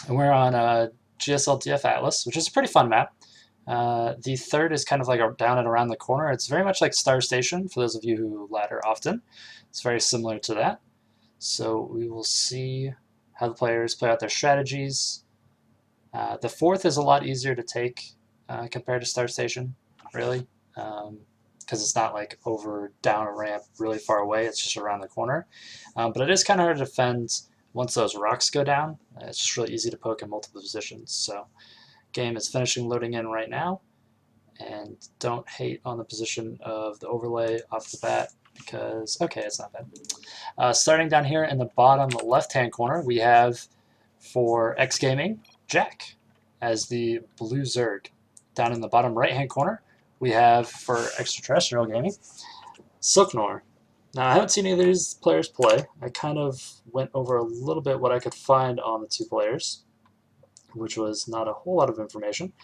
And we're on GSL DF Atlas, which is a pretty fun map. The third is kind of like down and around the corner. It's very much like Star Station, for those of you who ladder often. It's very similar to that. So we will see how the players play out their strategies. The fourth is a lot easier to take compared to Star Station, really, because it's not like over down a ramp really far away. It's just around the corner. But it is kind of hard to defend once those rocks go down. It's just really easy to poke in multiple positions. So game is finishing loading in right now, and don't hate on the position of the overlay off the bat because, okay, it's not bad. Starting down here in the bottom left-hand corner, we have for xGaming, Jack as the blue Zerg. Down in the bottom right-hand corner, we have for Xtraterrestrial Gaming, Silknor. Now, I haven't seen any of these players play. I kind of went over a little bit what I could find on the two players, which was not a whole lot of information,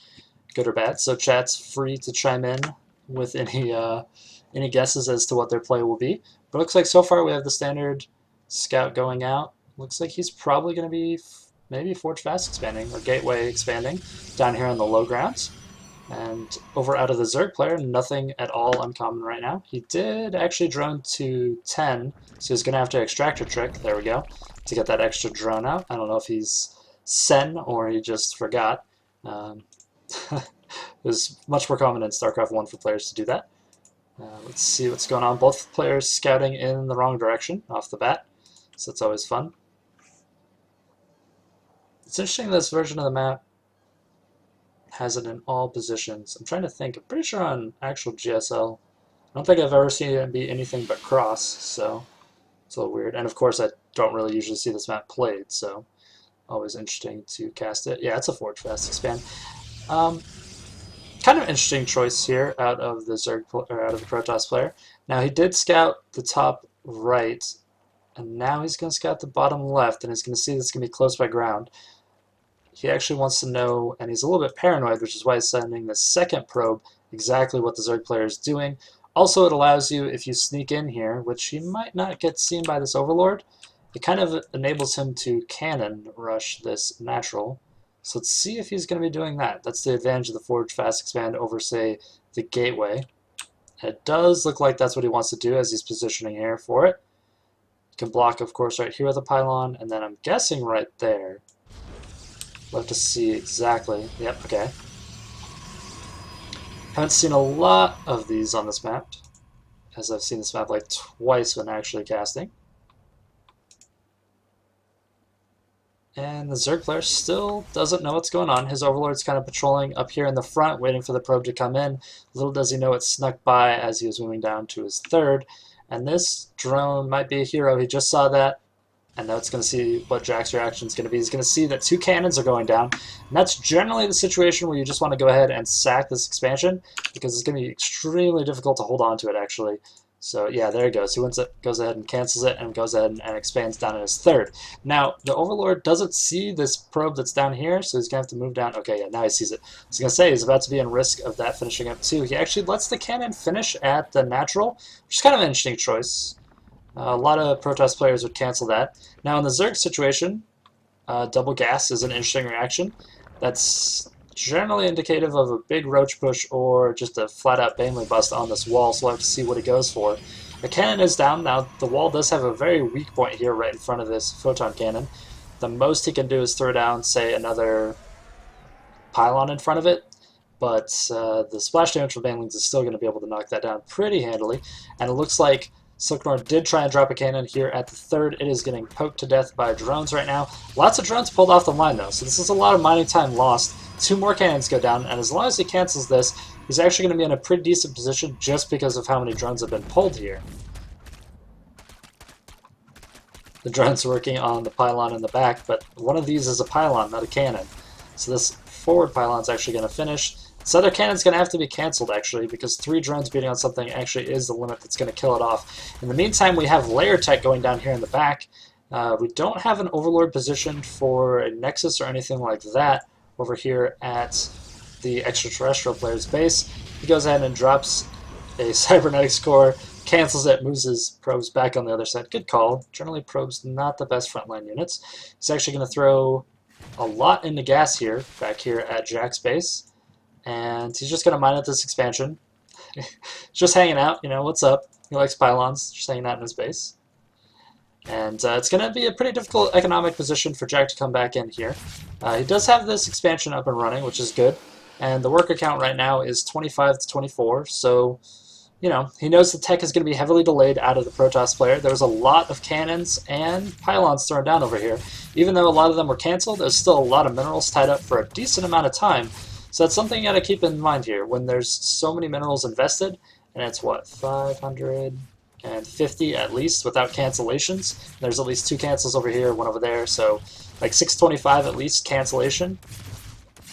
good or bad. So chat's free to chime in with any guesses as to what their play will be. But it looks like so far we have the standard scout going out. Looks like he's probably going to be maybe Forge Fast expanding or Gateway expanding down here on the low grounds. And over out of the Zerg player, nothing at all uncommon right now. He did actually drone to 10, so he's going to have to extractor trick, there we go, to get that extra drone out. I don't know if he's Sen or he just forgot. It was much more common in StarCraft 1 for players to do that. Let's see what's going on. Both players scouting in the wrong direction off the bat, so it's always fun. It's interesting this version of the map has it in all positions. I'm trying to think. I'm pretty sure on actual GSL, I don't think I've ever seen it be anything but cross, so it's a little weird. And of course, I don't really usually see this map played, so always interesting to cast it. Yeah, it's a Forge Fast expand. Kind of interesting choice here out of the Zerg or out of the Protoss player. Now he did scout the top right, and now he's going to scout the bottom left, and he's going to see this is going to be close by ground. He actually wants to know, and he's a little bit paranoid, which is why he's sending the second probe exactly what the Zerg player is doing. Also, it allows you, if you sneak in here, which he might not get seen by this Overlord, it kind of enables him to cannon rush this natural. So let's see if he's going to be doing that. That's the advantage of the Forge Fast Expand over, say, the Gateway. And it does look like that's what he wants to do as he's positioning here for it. You can block, of course, right here with the pylon, and then I'm guessing right there. We'll have to see exactly. Yep, okay. Haven't seen a lot of these on this map, as I've seen this map like twice when actually casting. And the Zerg player still doesn't know what's going on. His Overlord's kind of patrolling up here in the front, waiting for the probe to come in. Little does he know it snuck by as he was moving down to his third. And this drone might be a hero. He just saw that. And now it's going to see what Jack's reaction is going to be. He's going to see that two cannons are going down. And that's generally the situation where you just want to go ahead and sack this expansion, because it's going to be extremely difficult to hold on to it, actually. So yeah, there he goes. He goes ahead and cancels it and goes ahead and expands down in his third. Now, the Overlord doesn't see this probe that's down here, so he's going to have to move down. Okay, yeah, now he sees it. I was going to say, he's about to be in risk of that finishing up too. He actually lets the cannon finish at the natural, which is kind of an interesting choice. A lot of Protoss players would cancel that. Now in the Zerg situation, double gas is an interesting reaction. That's generally indicative of a big roach push or just a flat-out Baneley bust on this wall, so we'll have to see what he goes for. The cannon is down. Now the wall does have a very weak point here right in front of this photon cannon. The most he can do is throw down, say, another pylon in front of it, but the splash damage from Banelings is still going to be able to knock that down pretty handily, and it looks like Silknor did try and drop a cannon here at the third. It is getting poked to death by drones right now. Lots of drones pulled off the line, though, so this is a lot of mining time lost. Two more cannons go down, and as long as he cancels this, he's actually going to be in a pretty decent position just because of how many drones have been pulled here. The drone's working on the pylon in the back, but one of these is a pylon, not a cannon. So this forward pylon's actually going to finish. This other cannon's going to have to be cancelled, actually, because 3 drones beating on something actually is the limit that's going to kill it off. In the meantime, we have layer tech going down here in the back. We don't have an Overlord positioned for a Nexus or anything like that over here at the Xtraterrestrial player's base. He goes ahead and drops a Cybernetics core, cancels it, moves his probes back on the other side. Good call. Generally, probes not the best frontline units. He's actually going to throw a lot into gas here, back here at Jack's base. And he's just going to mine up this expansion. Just hanging out, you know, what's up? He likes pylons, just hanging out in his base. And it's going to be a pretty difficult economic position for Jack to come back in here. He does have this expansion up and running, which is good. And the worker count right now is 25 to 24, so, you know, he knows the tech is going to be heavily delayed out of the Protoss player. There was a lot of cannons and pylons thrown down over here. Even though a lot of them were canceled, there's still a lot of minerals tied up for a decent amount of time. So that's something you got to keep in mind here. When there's so many minerals invested, and it's what, 550 at least without cancellations. There's at least 2 cancels over here, 1 over there, so like 625 at least cancellation.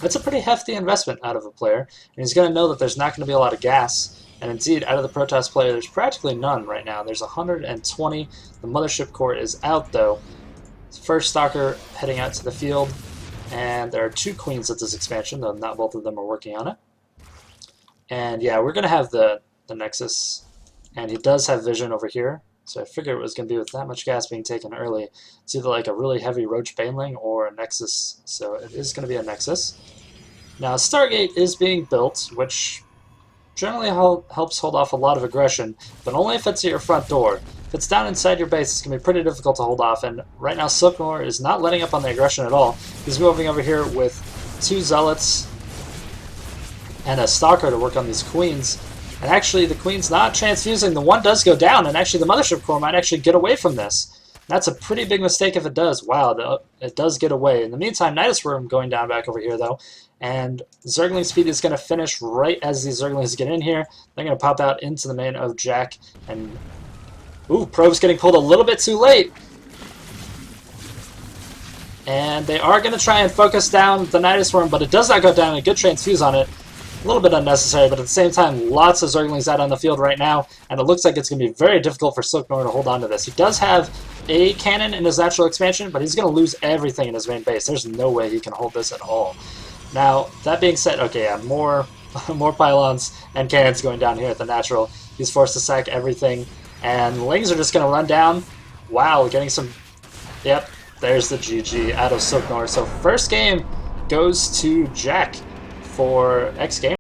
That's a pretty hefty investment out of a player, and he's going to know that there's not going to be a lot of gas. And indeed, out of the Protoss player, there's practically none right now. There's 120. The Mothership Core is out, though. First Stalker heading out to the field, and there are 2 Queens at this expansion, though not both of them are working on it. And yeah, we're going to have the Nexus, and he does have vision over here. So I figured it was going to be with that much gas being taken early. It's either like a really heavy Roach Baneling or a Nexus. So it is going to be a Nexus. Now Stargate is being built, which generally helps hold off a lot of aggression, but only if it's at your front door. If it's down inside your base, it's going to be pretty difficult to hold off. And right now Silknor is not letting up on the aggression at all. He's moving over here with 2 Zealots and a Stalker to work on these Queens. And actually, the Queen's not transfusing. The 1 does go down, and actually the Mothership Core might actually get away from this. That's a pretty big mistake if it does. Wow, it does get away. In the meantime, Nidus Worm going down back over here, though. And Zergling Speed is going to finish right as these Zerglings get in here. They're going to pop out into the main of Jack. And, ooh, Probe's getting pulled a little bit too late. And they are going to try and focus down the Nidus Worm, but it does not go down. A good transfuse on it. A little bit unnecessary, but at the same time, lots of Zerglings out on the field right now, and it looks like it's going to be very difficult for Silknor to hold on to this. He does have a cannon in his natural expansion, but he's going to lose everything in his main base. There's no way he can hold this at all. Now, that being said, okay, yeah, more pylons and cannons going down here at the natural. He's forced to sack everything, and Lings are just going to run down. Wow, getting some... Yep, there's the GG out of Silknor. So first game goes to Jack for xGamers.